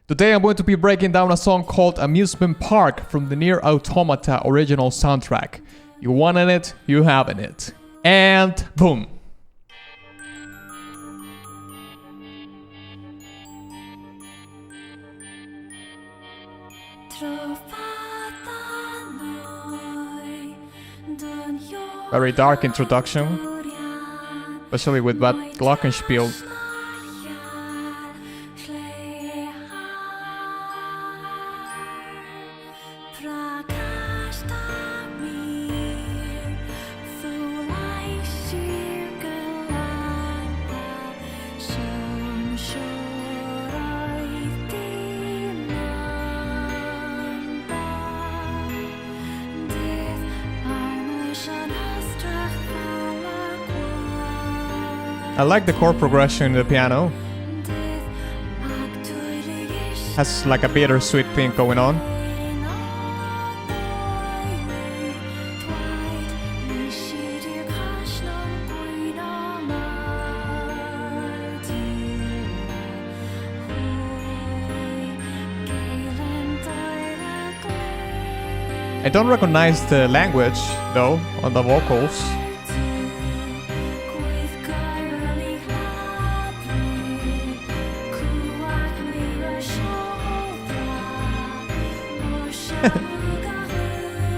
Today I'm going to be breaking down a song called Amusement Park from the Nier Automata original soundtrack. You wanted it, you having it. And boom. Very dark introduction, especially with that glockenspiel. I like the chord progression in the piano. Has like a bittersweet thing going on. I don't recognize the language though on the vocals.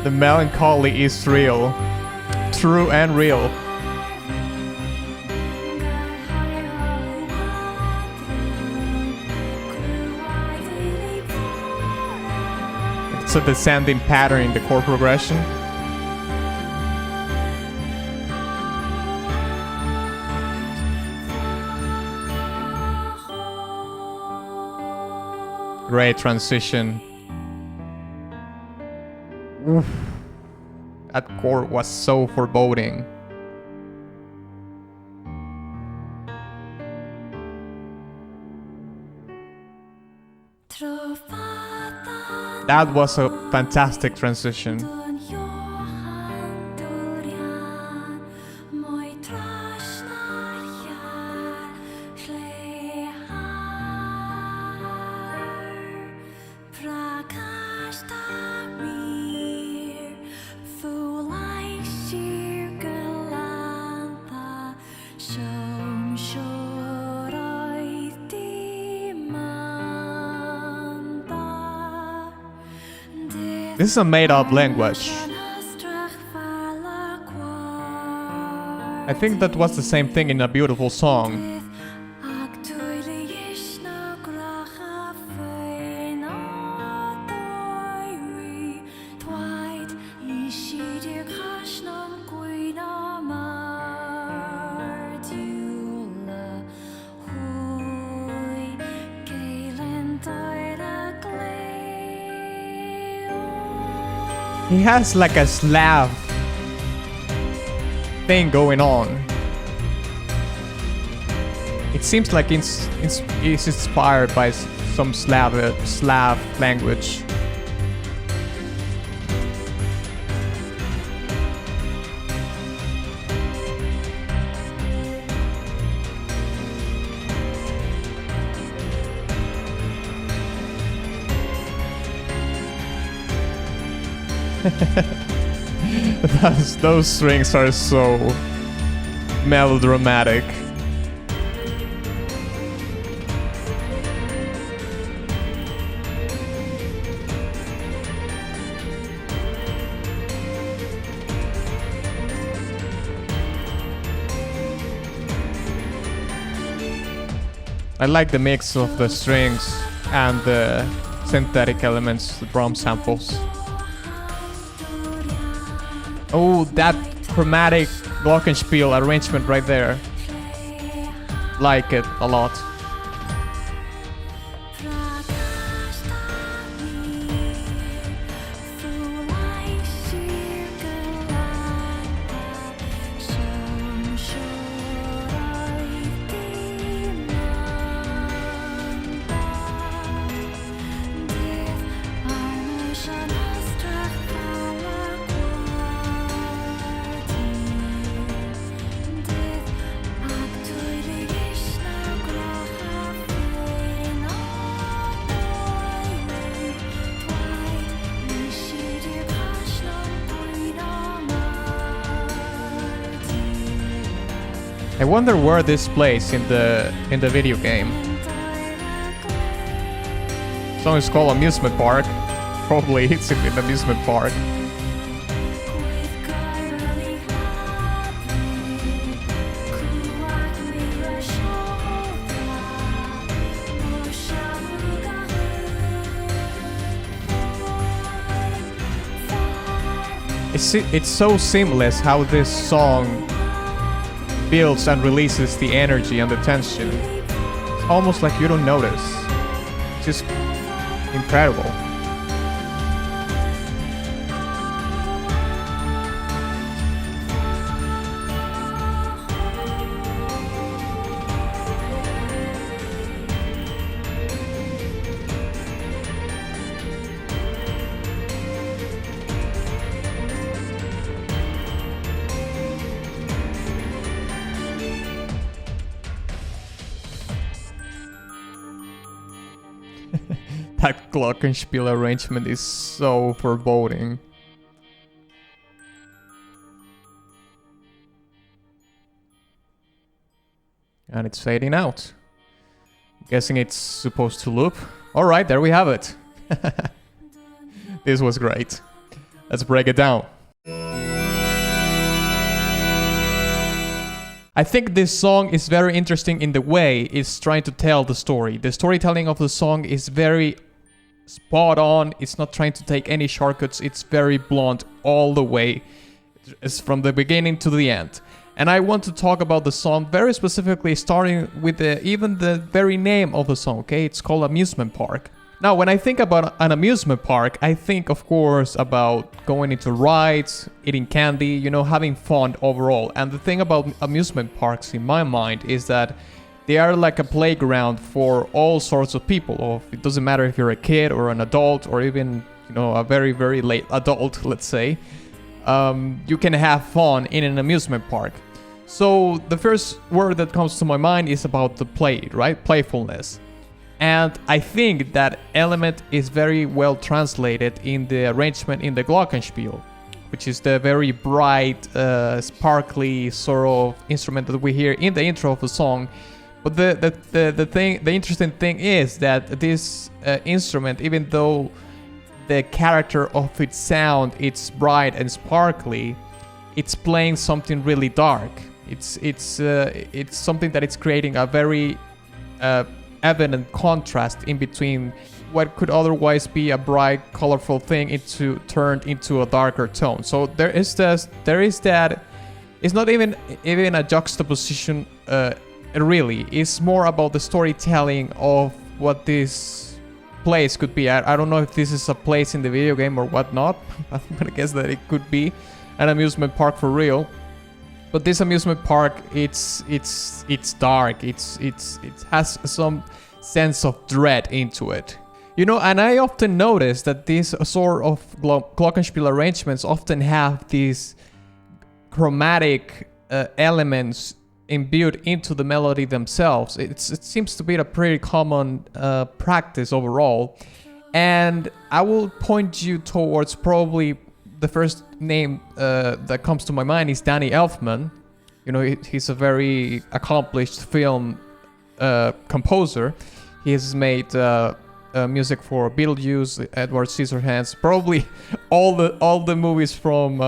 The melancholy is real. True and real. It's a descending pattern in the chord progression. Great transition. Oof. That chord was so foreboding. That was a fantastic transition. This is a made-up language. I think that was the same thing in A Beautiful Song. He has like a Slav thing going on. It seems like it's inspired by some Slav language. Those strings are so melodramatic. I like the mix of the strings and the synthetic elements, the drum samples. Oh, that chromatic glockenspiel arrangement right there. Like it a lot. I wonder where this plays in the video game. The song is called Amusement Park. Probably it's in an amusement park. It's so seamless how this song builds and releases the energy and the tension. It's almost like you don't notice. It's just incredible. That glockenspiel arrangement is so foreboding. And it's fading out. I'm guessing it's supposed to loop. Alright, there we have it. This was great. Let's break it down. I think this song is very interesting in the way it's trying to tell the story. The storytelling of the song is very spot on. It's not trying to take any shortcuts. It's very blunt all the way. It's from the beginning to the end. And I want to talk about the song very specifically, starting with even the very name of the song, okay? It's called Amusement Park. Now, when I think about an amusement park, I think, of course, about going into rides, eating candy, you know, having fun overall. And the thing about amusement parks in my mind is that they are like a playground for all sorts of people. It doesn't matter if you're a kid or an adult or even, you know, a very, very late adult, let's say. You can have fun in an amusement park. So the first word that comes to my mind is about the play, right? Playfulness. And I think that element is very well translated in the arrangement in the glockenspiel, which is the very bright, sparkly sort of instrument that we hear in the intro of the song. But the interesting thing is that this instrument, even though the character of its sound, it's bright and sparkly, it's playing something really dark. It's something that it's creating a very evident contrast in between what could otherwise be a bright, colorful thing turned into a darker tone. So there is that. It's not even a juxtaposition. Really, it's more about the storytelling of what this place could be. I don't know if this is a place in the video game or whatnot. I'm gonna guess that it could be an amusement park for real. But this amusement park, it's dark. It has some sense of dread into it. You know, and I often notice that these sort of glockenspiel arrangements often have these chromatic elements imbued into the melody themselves. It seems to be a pretty common practice overall. And I will point you towards probably the first name that comes to my mind is Danny Elfman. You know, he's a very accomplished film composer. He has made music for Beetlejuice, Edward Scissorhands, probably all the movies from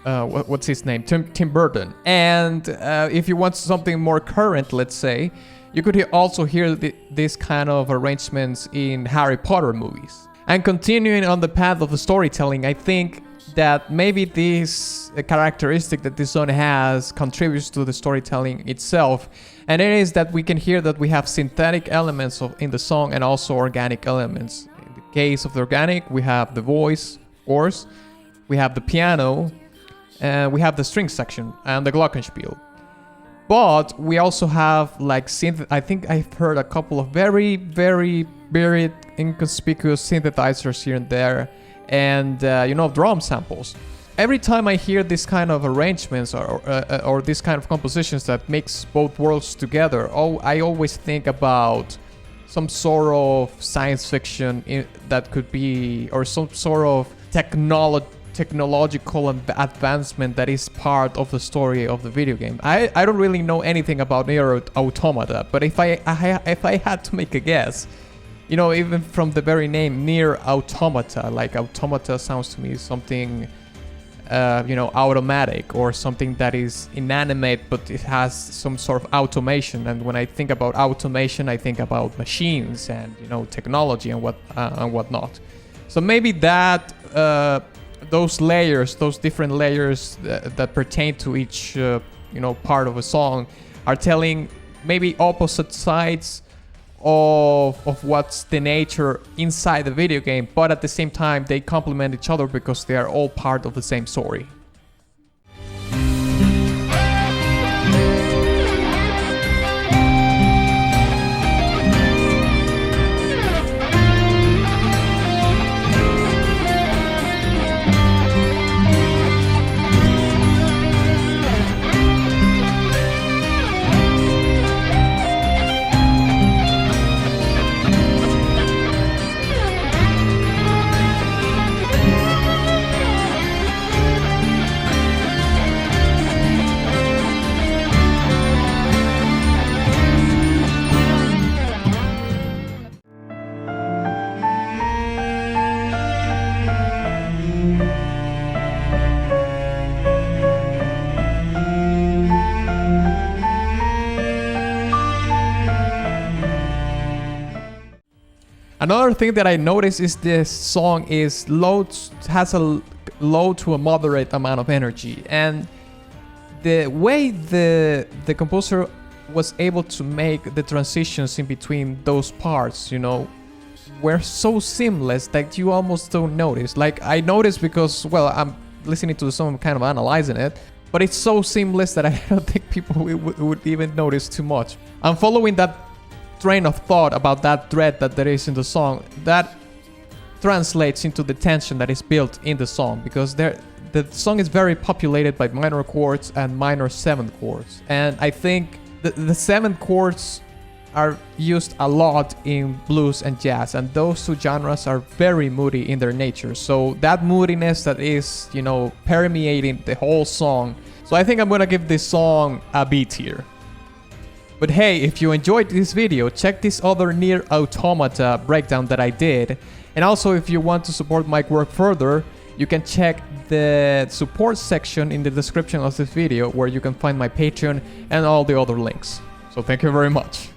what's his name, Tim Burton. And if you want something more current, let's say, you could also hear this kind of arrangements in Harry Potter movies. And continuing on the path of the storytelling, I think that maybe this characteristic that this song has contributes to the storytelling itself. And it is that we can hear that we have synthetic elements in the song and also organic elements. In the case of the organic, we have the voice, of course, we have the piano, and we have the string section and the glockenspiel. But we also have like synth. I think I've heard a couple of very, very inconspicuous synthesizers here and there, and you know, drum samples. Every time I hear this kind of arrangements or this kind of compositions that mix both worlds together, I always think about some sort of science fiction that could be, or some sort of technological advancement that is part of the story of the video game. I don't really know anything about Nier Automata, but if I had to make a guess, you know, even from the very name Nier Automata, like automata sounds to me something, you know, automatic, or something that is inanimate but it has some sort of automation. And when I think about automation, I think about machines and, you know, technology and whatnot. So maybe that those layers, those different layers that pertain to each you know, part of a song, are telling maybe opposite sides of what's the nature inside the video game, but at the same time they complement each other because they are all part of the same story. Another thing that I noticed is this song is has a low to a moderate amount of energy, and the way the composer was able to make the transitions in between those parts, you know, were so seamless that you almost don't notice. Like, I noticed because, well, I'm listening to the song, kind of analyzing it, but it's so seamless that I don't think people would even notice too much. I'm following that train of thought about that thread that there is in the song. That translates into the tension that is built in the song, because the song is very populated by minor chords and minor seventh chords, and I think the seventh chords are used a lot in blues and jazz, and those two genres are very moody in their nature. So that moodiness that is, you know, permeating the whole song. So I think I'm gonna give this song a B tier. But hey, if you enjoyed this video, check this other Nier Automata breakdown that I did. And also, if you want to support my work further, you can check the support section in the description of this video, where you can find my Patreon and all the other links. So thank you very much.